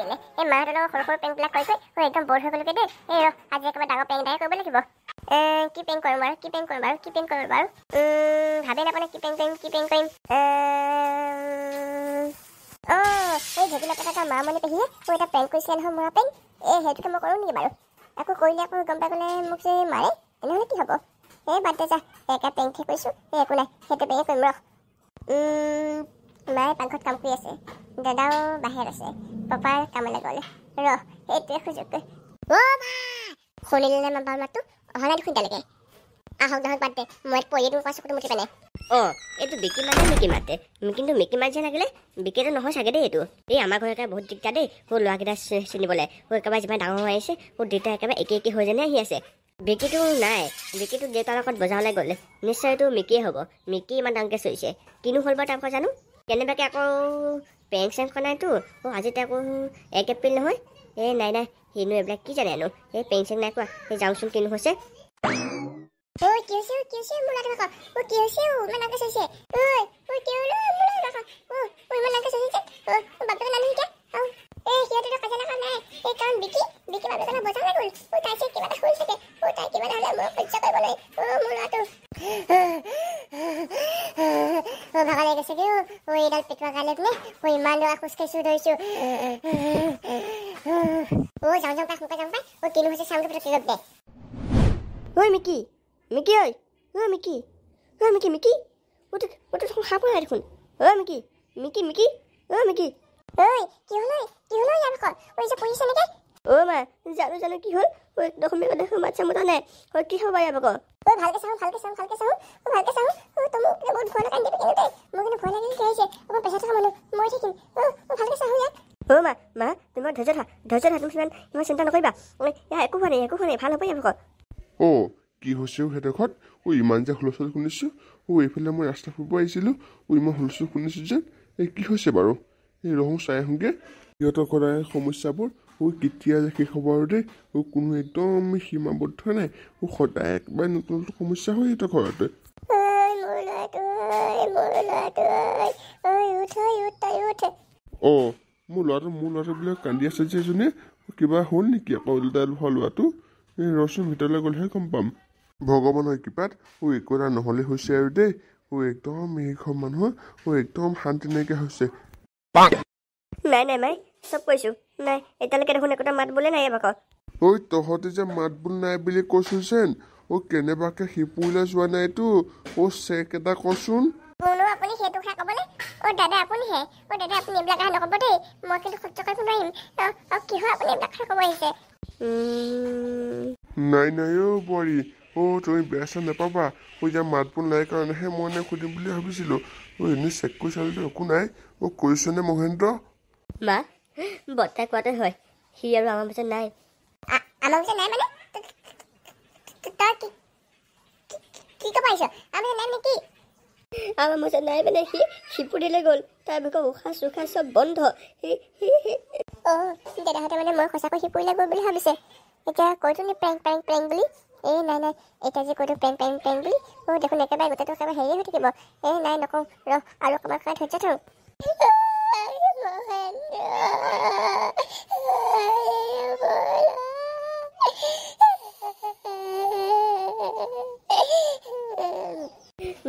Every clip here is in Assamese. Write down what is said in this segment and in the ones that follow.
কেলে এই মাহঁতৰ লগত সৰু পেংবিলাক কৰি মই একদম ব'ৰ হৈ গ'লোগে দেই এই আজি একেবাৰে ডাঙৰ পেং এটাই কৰিব লাগিব কি পেং কৰিম বাৰু ভাবি নাপানে কি পেং কৰিম এই ঢেকিলা পেটা এটা মামনি পেহীয়ে মই এটা পেং কৰিছিলে নহয় মৰা পেং সেইটোকে মই কৰোঁ নেকি বাৰু আকৌ কৰিলে আকৌ গম পাই গ'লে মোক যে মাৰে এনেহ'লে কি হ'ব বাদ দে যা একা পেংহে কৰিছোঁ একো নাই সেইটো পেঙে কৰিম ৰহ মায়ে পাকঘৰত কাম কৰি আছে দাদাও বাহিৰত আছে পাপাৰ কামলৈ গ'লে ৰহ সেইটোৱে সুযোগ শুনিলে নে বাৰ মাতটো অহা নাই দেখোন এতিয়ালৈকে আহক বাদ দে মই পঢ়িয়ে তোৰ চকুটো মুঠি পেনে এইটো বিকি মানে মিকি মাতে কিন্তু মিকি মাত যে লাগিলে বিকিটো নহয় চাগে দেই এইটো এই আমাৰ ঘৰতে বহুত দিগদাৰ দেই সৰু ল'ৰাকেইটা চিনিবলৈ একেবাৰে যিমান ডাঙৰ হৈ আহিছে সৰু দেউতা একেবাৰে একে হৈ যেনে আহি আছে বিকিটো নাই বিকিটো দেউতাৰ লগত বজাৰলৈ গ'লে নিশ্চয় এইটো মিকিয়ে হ'ব মিকি ইমান ডাঙৰকৈ চলিছে কিনো হ'ল বাৰু তাৰপৰা জানো কেনেবাকৈ আকৌ পেং চেং খনাইতো আজি আকৌ 1 এপ্ৰিল নহয় নাই সিনো এইবিলাক কি জানেনো এই পেং চেং নাই কোৱা সেই যাওঁচোন কিনো হৈছে কি হৈছে মোৰ লাগে কি হৈছে ইমান লাগে চাইছে ইমান লাগে চাইছে বাপেকে নানি এতিয়া সিহঁতেতো কাজিয়া লগা নাই এই কাৰণ বিকি বাপেকে বজাৰলৈ গ'ল তাইছে কিবা এটা হ'ল চাগে তাই কিবা এটা হ'লে মই সহ্য কৰিব নোৱাৰি মোৰ ল'ৰাটো ভাগৰ লাগি গৈছে এইডাল পেটোৱাৰ কাৰণে তুমি ইমান দূৰ খোজকাঢ়িছোঁ ধৰিছোঁ যাওঁ পাই সোনকালে যাওঁ পাই কিনো হৈছে চাউণ্ডটো পটককৈ গৈ দে মিকি মিকি সাপ নাই দেখোন মিকি কি হ'ল ইয়াৰ যে পৰিছে নেকি মা জানো কি হ'ল দেখোন মাত চামতা নাই কি হ'ব ইয়াৰ ভাগৰ ভালকে চাওঁ তুমি বহুত ভয় লগাই দিবি কিন্তু মোৰ কিন্তু ভয় লাগিল কি হৈছে অকণ পেছা থকা মানুহ মই থাকিম ভালকে চাওঁ ইয়াক মা তোমাৰ ধৈৰ্য তুমি ইমান চিন্তা নকৰিবা একো হোৱা নাই ভাল হ'ব ইয়াৰ ভাগৰ কি হৈছে সেইডোখৰত ইমান যে হুলস্থুল শুনিছোঁ এইফালে মই ৰাস্তা ফুৰিব আহিছিলোঁ ইমান হুলস্থুল শুনিছোঁ যেন কি হৈছে বাৰু এই ৰহো চাই আহোঁগৈ সিহঁতৰ সদায় সমস্যাবোৰ কেতিয়া যে শেষ হ'ব আৰু দেই কোনো একদম সীমাবদ্ধ নাই সদায় একবাৰে নতুন সমস্যা হয় সিহঁতৰ ঘৰতে মোৰ ল'ৰাটোবিলাক কান্দি আছে যে এজনীয়ে কিবা হ'ল নেকি আকৌ উল্টাই ল'ৰাটো ৰচোন ভিতৰলৈ গ'লেহে গম পাম ভগৱানৰ কৃপাত একো এটা নহ'লে হৈছে আৰু দেই একদম এই ঘৰ মানুহৰ একদম শান্তি নাইকিয়া হৈছে নাই মাই চব কৈছোঁ নাই এতিয়ালৈকে দেখোন একোটা মাত বোলে নাই ভাগৰ তহঁতে যে মাত বোল নাই বুলি কৈছোঁ যেন কেনেবাকৈ সিপুৰলৈ যোৱা নাইতো চেক এটা কচোন আপুনি সেইটো খাই ক'বনে দাদা আপুনিহে দাদা আপুনি এইবিলাক কথা নক'ব দেই মই কিন্তু সহ্য কৰিব নোৱাৰিম কিহৰ আপুনি এইবিলাক কথা ক'ব আহিছে নাই বোৱাৰী তুমি বেয়া চেয়া নাপাবা যে মাত বোল নাই কাৰণেহে মই সুধিম বুলি ভাবিছিলোঁ এনেই চেক কৰি চালোঁ একো নাই কৈছনে মহেন্দ্ৰ মা বৰ্তাই কোৱাতে হয় সি আৰু আমাৰ মাজত নাই আমাৰ মাজত নাই মানে তই কি ক'ব আহিছ আমাৰ নাই নেকি আমাৰ মাজত নাই মানে সি শিপুৰিলৈ গ'ল তাৰ ভাগৰ উশাহ চুশাহ চব বন্ধ দাদাহঁতে মানে মই সঁচাকৈ শিপুৰিলৈ গ'ল বুলি ভাবিছে এতিয়া কৈছো নি প্ৰেং বুলি নাই এতিয়া যে কৈতো প্ৰেং বুলি দেখোন একেবাৰে গোটেইটো একেবাৰে হেৰি হৈ থাকিব নাই নকওঁ ৰ আৰু অকণমান খাই ধৈৰ্য থওঁ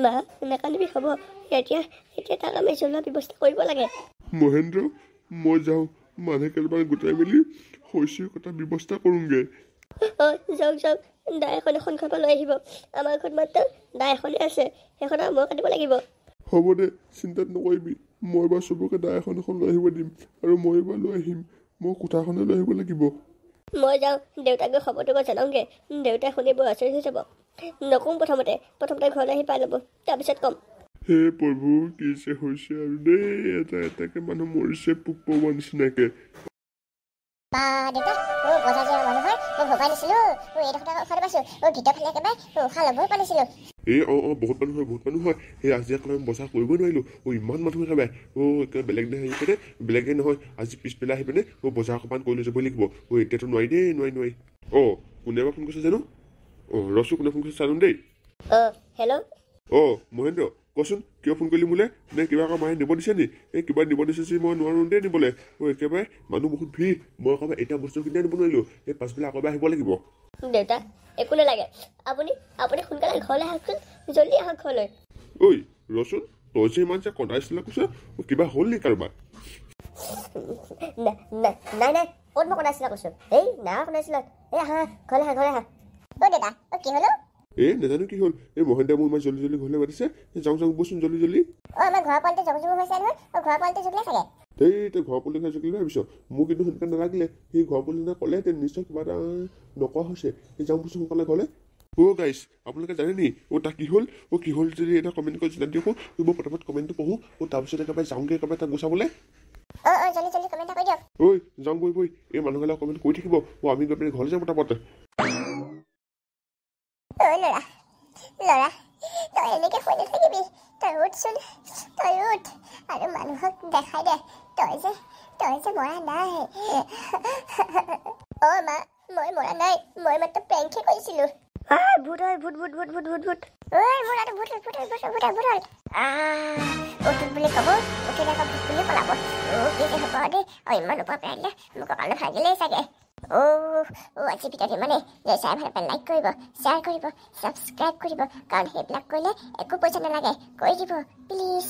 মা নাকান্দিবি হ'ব এতিয়া তাক আমি চলোৱাৰ ব্যৱস্থা কৰিব লাগে মহেন্দ্ৰ মই যাওঁ মানুহ কেইটামান গোটাই মেলি শস্যৰ কথা ব্যৱস্থা কৰোঁগৈ যাওক দা এখন খাব লৈ আহিব আমাৰ ঘৰত মাত্ৰ দা এখনেই আছে সেইখন আৰু মই কাটিব লাগিব হ'ব দে চিন্তা নকৰিবি মই বাৰু চবকে দা এখন লৈ আহিব দিম আৰু মই এবাৰ লৈ আহিম মই কোঠাখনে লৈ আহিব লাগিব মই যাওঁ দেউতাক গৈ খবৰটো গৈ জনাওঁগৈ দেউতাই শুনিব আচৰিত হৈ যাব নকওঁ প্ৰথমতে ঘৰলৈ আহি পাই ল'ব তাৰপিছত ক'ম হে প্ৰভু কি যে হৈছে আৰু দেই এটাকে মানুহ মৰিছে পোক পৰুৱা নিচিনাকে বজাৰ যে মানুহ হয় মই ভগাই দিছিলোঁ এইডোখৰ উশাহ পাইছোঁ ভিতৰ ফালে একেবাৰে উশাহ ল'বই পাৰিছিলোঁ বহুত মানুহ হয় আজি আকৌ আমি বজাৰ কৰিবই নোৱাৰিলোঁ ইমান মানুহ একেবাৰে একেবাৰে বেলেগ দিন আহি পিনে বেলেগে নহয় আজি পিছবেলা আহি পিনে বজাৰ অকণমান কৰি লৈ যাবই লাগিব এতিয়াতো নোৱাৰি দেই নোৱাৰি কোনে এবাৰ ফোন কৰিছে জানো ৰচো কোনে ফোন কৰিছে চালোঁ দেই হেল্ল' মহেন্দ্ৰ কচোন কিয় ফোন কৰিলি মোলৈ নে কিবা আকৌ মায়ে নিব দিছে নি এই কিবা নিব দিছে যদি মই নোৱাৰোঁ দেই নিবলৈ একেবাৰে মানুহ বহুত ভিৰ মই একেবাৰে এটা বস্তু কিনি আনিব নোৱাৰিলোঁ এই পাছবেলা আকৌ আহিব লাগিব দেউতা একো নালাগে আপুনি আপুনি সোনকালে ঘৰলৈ আহকচোন জল্দি আহক ঘৰলৈ ঐ ৰচোন তই যে ইমান যে কন্দাইছিলা কৈছ কিবা হ'ল নি কাৰোবাৰ নাই নাই ক'ত মই কণাইছিলা কৈছোঁ এই নাই কণাইছিলা এই আহা ঘৰলৈ আহা অ' দাদা অ' কি হ'লো নাজানো কি হ'ল এই মহেন্দ্ৰ মোৰ ইমান জল্দি জল্দি ঘৰলৈ মাতিছে যাওঁ বচোন জল্দি জল্দি অ' আমাৰ ঘৰৰ পোৱালিটো জগজুগ হৈছে নহয় অ' ঘৰৰ পোৱালিটো জগিলে চাগে এই তই ঘৰ পলি খাই জগিলে ভাবিছ মোক কিন্তু সোনকালে নালাগিলে সেই ঘৰ পলি ক'লে নিশ্চয় কিবা এটা নকোৱা হৈছে সেই যাওঁ বচোন সোনকালে ঘৰলৈ গাইছ আপোনালোকে জানে নি তাক কি হ'ল যদি এটা কমেণ্ট কৰি জনাই দিয়ক মই প্ৰথমত কমেণ্টটো পঢ়োঁ তাৰপিছত একেবাৰে যাওঁগৈ একেবাৰে তাক গুচাবলৈ অ' জল্দি জল্দি কমেণ্ট এটা কৰি দিয়ক যাওঁ বৈ এই মানুহবিলাক কমেণ্ট কৰি থাকিব আমি গৈ পেলাই ঘৰলৈ যাম পটাপট অ' ল'ৰা তই এনেকৈ শুই নাথাকিবি তই উঠচোন তই উঠ আৰু মানুহক দেখাই দে তই যে মৰা নাই অ' মা মই মৰা নাই মই মাত্ৰ প্ৰেংকহে কৰিছিলোঁ ভূত হয় ভূত ভূত ভূত ভূত ভূত ভূত ঐ মোৰ আৰু ভূত হ'ল উঠোঁ বুলি ক'ব উঠিলে আকৌ ভূত বুলি পলাব কি যে হ'ব দেই ইমান ওপৰ পাৰিলে মোৰ কপালটো ভাগিলেই চাগে আজি ভিডিঅ'টো মানে যে চাই ভাল পালে লাইক কৰিব শ্বেয়াৰ কৰিব ছাবস্ক্ৰাইব কৰিব কাৰণ সেইবিলাক কৰিলে একো পইচা নালাগে কৰি দিব প্লিজ